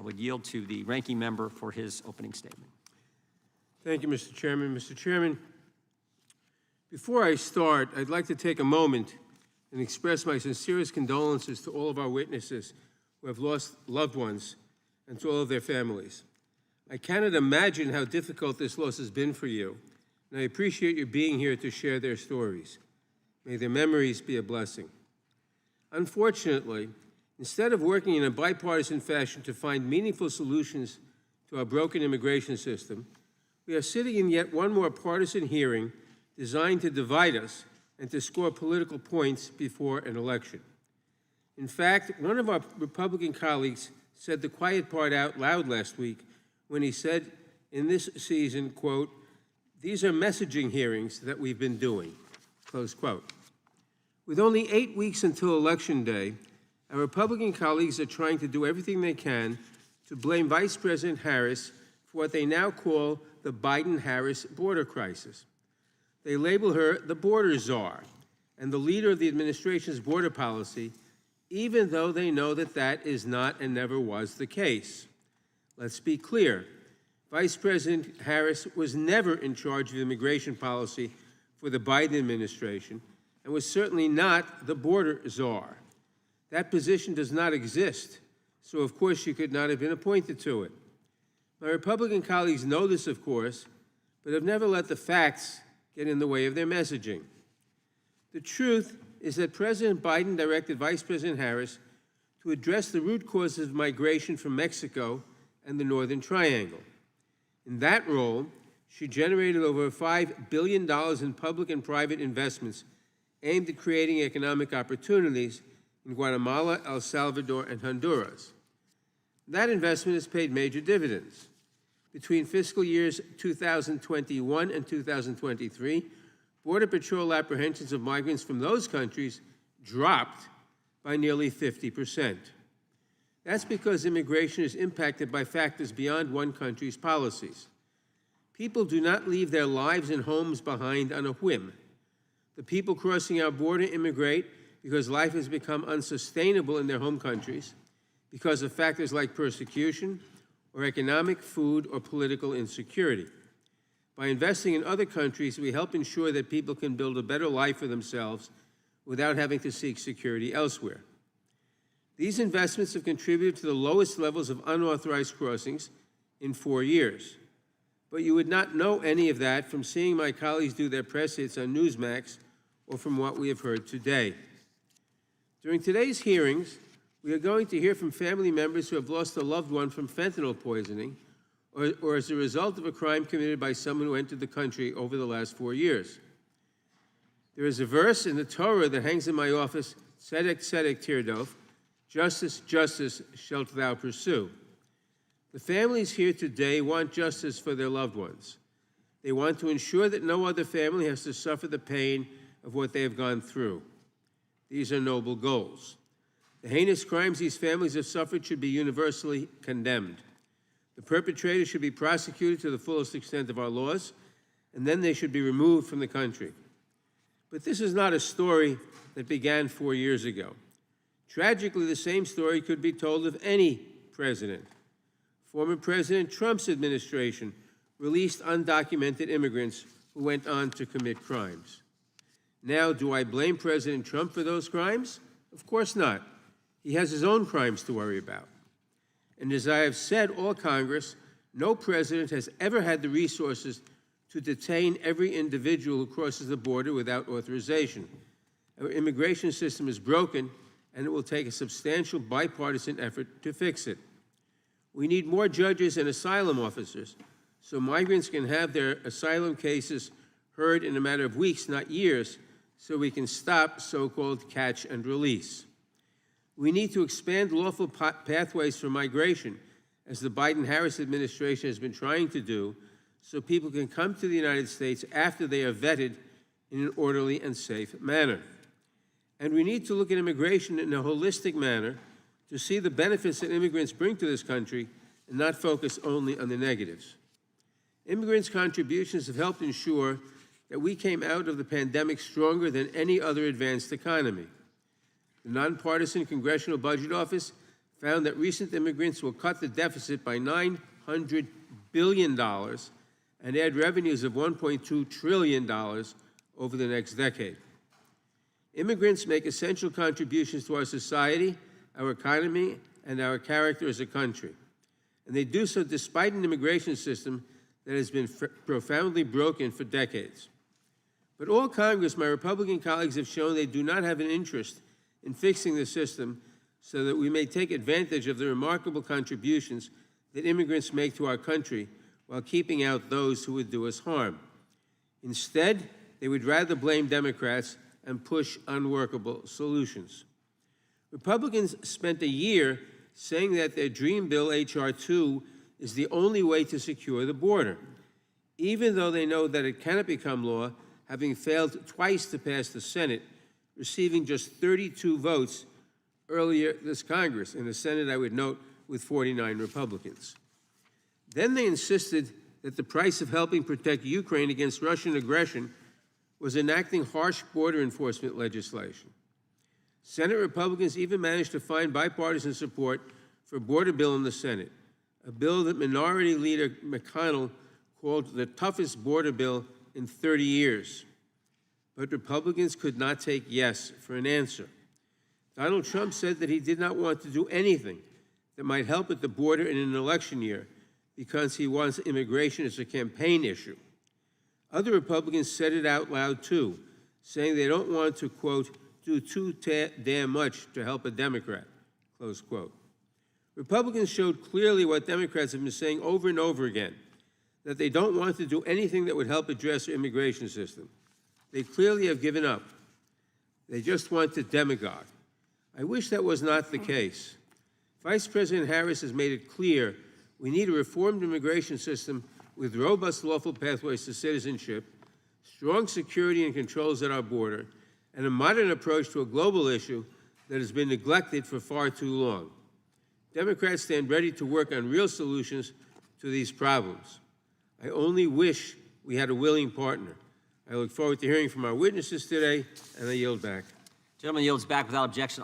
I would yield to the ranking member for his opening statement. Thank you, Mr. Chairman. Mr. Chairman, before I start, I'd like to take a moment and express my sincerest condolences to all of our witnesses who have lost loved ones and to all of their families. I cannot imagine how difficult this loss has been for you, and I appreciate you being here to share their stories. May their memories be a blessing. Unfortunately, instead of working in a bipartisan fashion to find meaningful solutions to our broken immigration system, we are sitting in yet one more partisan hearing designed to divide us and to score political points before an election. In fact, one of our Republican colleagues said the quiet part out loud last week when he said in this season, quote, "These are messaging hearings that we've been doing," close quote. With only 8 weeks until Election Day, our Republican colleagues are trying to do everything they can to blame Vice President Harris for what they now call the Biden-Harris border crisis. They label her the Border Czar and the leader of the administration's border policy, even though they know that that is not and never was the case. Let's be clear. Vice President Harris was never in charge of immigration policy for the Biden administration and was certainly not the Border Czar. That position does not exist, so of course she could not have been appointed to it. My Republican colleagues know this, of course, but have never let the facts get in the way of their messaging. The truth is that President Biden directed Vice President Harris to address the root causes of migration from Mexico and the Northern Triangle. In that role, she generated over $5 billion in public and private investments aimed at creating economic opportunities in Guatemala, El Salvador, and Honduras. That investment has paid major dividends. Between fiscal years 2021 and 2023, Border Patrol apprehensions of migrants from those countries dropped by nearly 50%. That's because immigration is impacted by factors beyond one country's policies. People do not leave their lives and homes behind on a whim. The people crossing our border immigrate because life has become unsustainable in their home countries, because of factors like persecution, or economic, food, or political insecurity. By investing in other countries, we help ensure that people can build a better life for themselves without having to seek security elsewhere. These investments have contributed to the lowest levels of unauthorized crossings in 4 years. But you would not know any of that from seeing my colleagues do their press hits on Newsmax or from what we have heard today. During today's hearings, we are going to hear from family members who have lost a loved one from fentanyl poisoning or as a result of a crime committed by someone who entered the country over the last 4 years. There is a verse in the Torah that hangs in my office, Tzedek, Tzedek, Tirdof, justice, justice shalt thou pursue. The families here today want justice for their loved ones. They want to ensure that no other family has to suffer the pain of what they have gone through. These are noble goals. The heinous crimes these families have suffered should be universally condemned. The perpetrators should be prosecuted to the fullest extent of our laws, and then they should be removed from the country. But this is not a story that began 4 years ago. Tragically, the same story could be told of any president. Former President Trump's administration released undocumented immigrants who went on to commit crimes. Now, do I blame President Trump for those crimes? Of course not. He has his own crimes to worry about. And as I have said all Congress, no president has ever had the resources to detain every individual who crosses the border without authorization. Our immigration system is broken, and it will take a substantial bipartisan effort to fix it. We need more judges and asylum officers so migrants can have their asylum cases heard in a matter of weeks, not years, so we can stop so-called catch and release. We need to expand lawful pathways for migration, as the Biden-Harris administration has been trying to do, so people can come to the United States after they are vetted in an orderly and safe manner. And we need to look at immigration in a holistic manner to see the benefits that immigrants bring to this country and not focus only on the negatives. Immigrants' contributions have helped ensure that we came out of the pandemic stronger than any other advanced economy. The nonpartisan Congressional Budget Office found that recent immigrants will cut the deficit by $900 billion and add revenues of $1.2 trillion over the next decade. Immigrants make essential contributions to our society, our economy, and our character as a country. And they do so despite an immigration system that has been profoundly broken for decades. But all Congress, my Republican colleagues, have shown they do not have an interest in fixing the system so that we may take advantage of the remarkable contributions that immigrants make to our country while keeping out those who would do us harm. Instead, they would rather blame Democrats and push unworkable solutions. Republicans spent a year saying that their dream bill, H.R. 2, is the only way to secure the border, even though they know that it cannot become law, having failed twice to pass the Senate, receiving just 32 votes earlier this Congress. In the Senate, I would note, with 49 Republicans. Then they insisted that the price of helping protect Ukraine against Russian aggression was enacting harsh border enforcement legislation. Senate Republicans even managed to find bipartisan support for a border bill in the Senate, a bill that Minority Leader McConnell called the toughest border bill in 30 years. But Republicans could not take yes for an answer. Donald Trump said that he did not want to do anything that might help at the border in an election year because he wants immigration as a campaign issue. Other Republicans said it out loud too, saying they don't want to, quote, do too damn much to help a Democrat, close quote. Republicans showed clearly what Democrats have been saying over and over again, that they don't want to do anything that would help address our immigration system. They clearly have given up. They just want to demagogue. I wish that was not the case. Vice President Harris has made it clear we need a reformed immigration system with robust lawful pathways to citizenship, strong security and controls at our border, and a modern approach to a global issue that has been neglected for far too long. Democrats stand ready to work on real solutions to these problems. I only wish we had a willing partner. I look forward to hearing from our witnesses today, and I yield back. Gentleman yields back without objection.